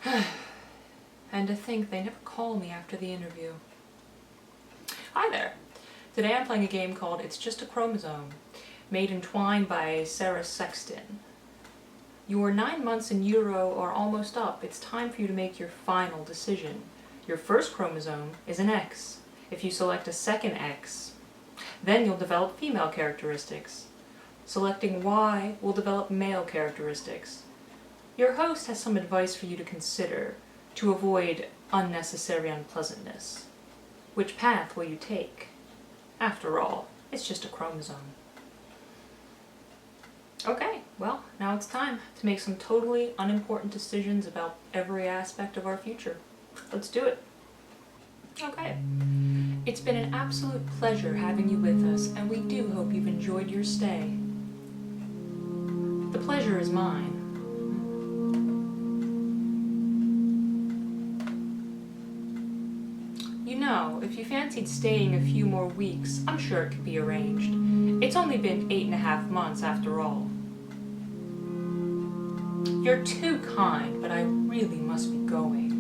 And to think they never call me after the interview. Hi there. Today I'm playing a game called It's Just a Chromosome, made in Twine by Sarah Sexton. Your 9 months in utero are almost up. It's time for you to make your final decision. Your first chromosome is an X. If you select a second X, then you'll develop female characteristics. Selecting Y will develop male characteristics. Your host has some advice for you to consider to avoid unnecessary unpleasantness. Which path will you take? After all, it's just a chromosome. Okay, well, now it's time to make some totally unimportant decisions about every aspect of our future. Let's do it. Okay. It's been an absolute pleasure having you with us, and we do hope you've enjoyed your stay. The pleasure is mine. You know, if you fancied staying a few more weeks, I'm sure it could be arranged. It's only been 8.5 months after all. You're too kind, but I really must be going.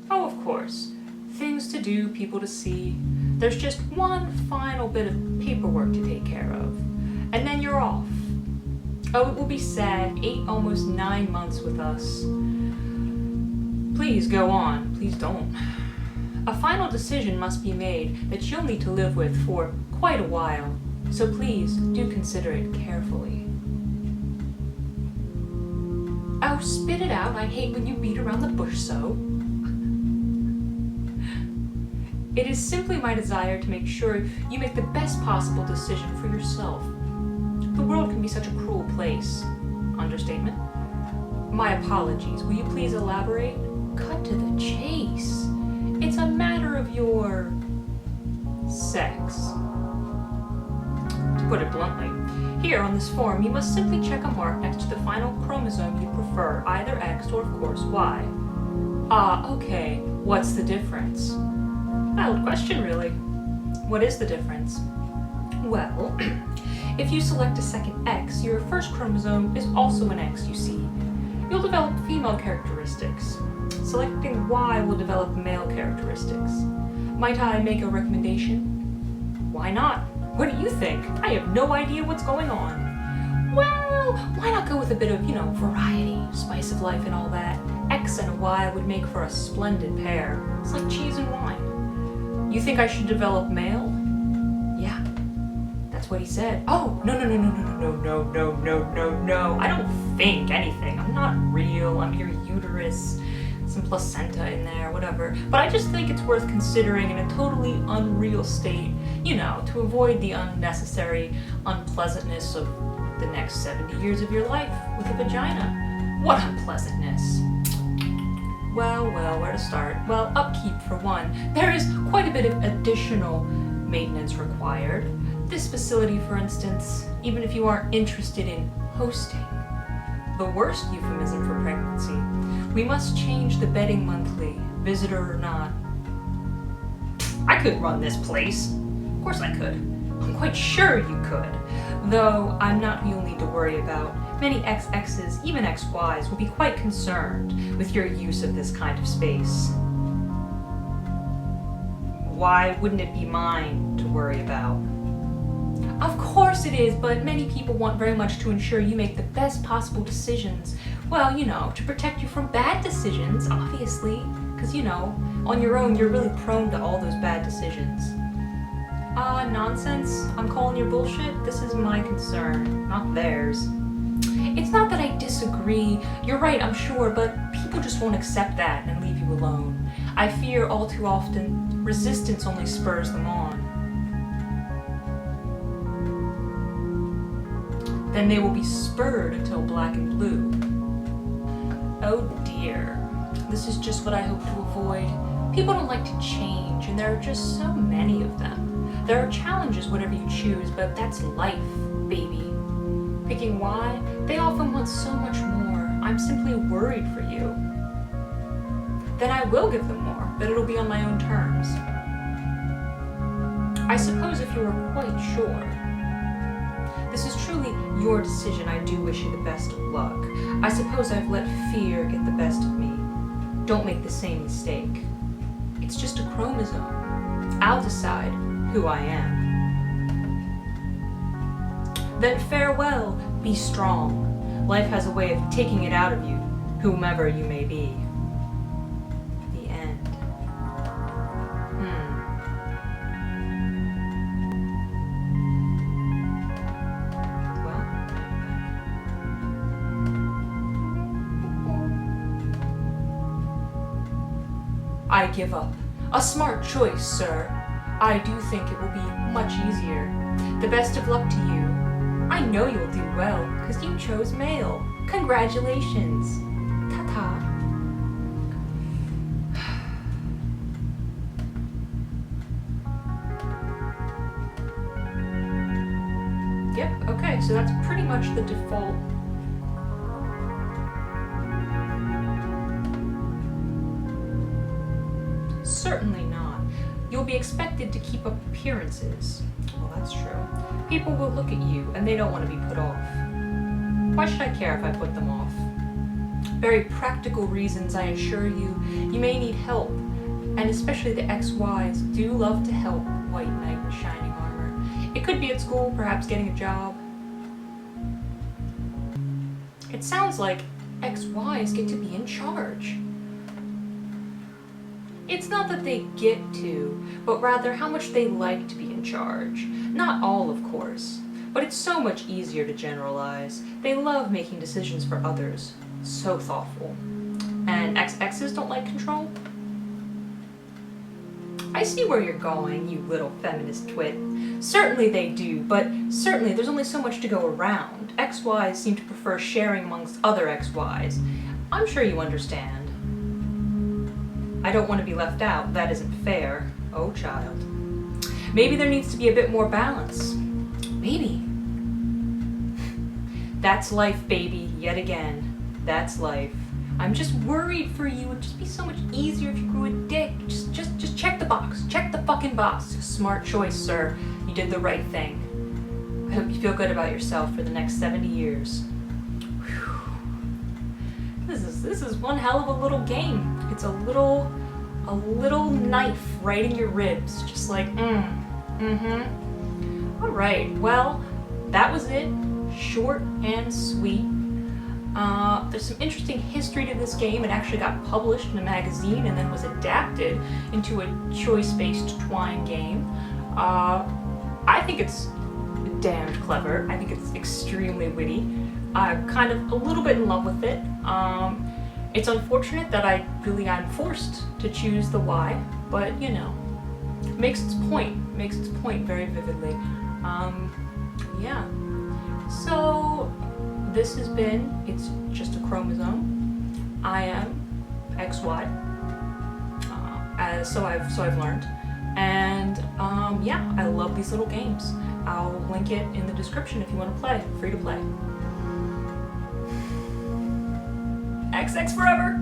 Oh, of course. Things to do, people to see. There's just one final bit of paperwork to take care of. And then you're off. Oh, it will be sad, 8, almost 9 months with us. Please go on, please don't. A final decision must be made that you'll need to live with for quite a while, so please do consider it carefully. Oh, spit it out, I hate when you beat around the bush so. It is simply my desire to make sure you make the best possible decision for yourself. The world can be such a cruel place. Understatement? My apologies. Will you please elaborate? Cut to the chase. It's a matter of your sex. To put it bluntly, here on this form you must simply check a mark next to the final chromosome you prefer, either X or of course Y. Ah, okay. What's the difference? Valid question, really. What is the difference? Well, if you select a second X, your first chromosome is also an X, you see. You'll develop female characteristics. Selecting Y will develop male characteristics. Might I make a recommendation? Why not? What do you think? I have no idea what's going on. Well, why not go with a bit of, variety, spice of life and all that? X and a Y would make for a splendid pair. It's like cheese and wine. You think I should develop male? Yeah, that's what he said. Oh, no. I don't think anything. I'm not real. I'm your uterus, some placenta in there, whatever. But I just think it's worth considering in a totally unreal state, to avoid the unnecessary unpleasantness of the next 70 years of your life with a vagina. What unpleasantness? Well, where to start? Well, upkeep for one. There is quite a bit of additional maintenance required. This facility, for instance, even if you aren't interested in hosting, the worst euphemism for pregnancy, we must change the bedding monthly, visitor or not. I could run this place. Of course I could. I'm quite sure you could. Though I'm not who you'll need to worry about. Many XXs, even XYs, will be quite concerned with your use of this kind of space. Why wouldn't it be mine to worry about? Of course it is, but many people want very much to ensure you make the best possible decisions. Well, to protect you from bad decisions, obviously. Because, on your own, you're really prone to all those bad decisions. Nonsense. I'm calling your bullshit. This is my concern, not theirs. It's not that I disagree. You're right, I'm sure, but people just won't accept that and leave you alone. I fear all too often resistance only spurs them on. Then they will be spurred until black and blue. Oh dear. This is just what I hope to avoid. People don't like to change, and there are just so many of them. There are challenges whatever you choose, but that's life, baby. Picking Y, they often want so much more. I'm simply worried for you. Then I will give them more, but it'll be on my own terms. I suppose if you were quite sure. This is true truly your decision. I do wish you the best of luck. I suppose I've let fear get the best of me. Don't make the same mistake. It's just a chromosome. I'll decide who I am. Then farewell, be strong. Life has a way of taking it out of you, whomever you may be. The end. Well. I give up. A smart choice, sir. I do think it will be much easier. The best of luck to you. I know you'll do well, because you chose male. Congratulations. Ta-ta. Yep, okay, so that's pretty much the default. Certainly not. You'll be expected to keep up appearances. Well, that's true. People will look at you and they don't want to be put off. Why should I care if I put them off? Very practical reasons, I assure you. You may need help, and especially the XYs do love to help White Knight in shining armor. It could be at school, perhaps getting a job. It sounds like XYs get to be in charge. It's not that they get to, but rather how much they like to be in charge. Not all, of course, but it's so much easier to generalize. They love making decisions for others. So thoughtful. And XXs don't like control? I see where you're going, you little feminist twit. Certainly they do, but certainly there's only so much to go around. XYs seem to prefer sharing amongst other XYs. I'm sure you understand. I don't want to be left out. That isn't fair. Oh, child. Maybe there needs to be a bit more balance. Maybe. That's life, baby. Yet again. That's life. I'm just worried for you. It'd just be so much easier if you grew a dick. Just check the box. Check the fucking box. Smart choice, sir. You did the right thing. I hope you feel good about yourself for the next 70 years. Whew. This is one hell of a little game. It's a little knife right in your ribs, just like All right, well, that was it. Short and sweet. There's some interesting history to this game. It actually got published in a magazine and then was adapted into a choice-based Twine game. I think it's damned clever. I think it's extremely witty. I'm kind of a little bit in love with it. It's unfortunate that I'm forced to choose the Y, but you know, makes its point very vividly. Yeah. So this has been It's Just a Chromosome. I am XY. So I've learned, and yeah, I love these little games. I'll link it in the description if you want to play. Free to play. XX forever!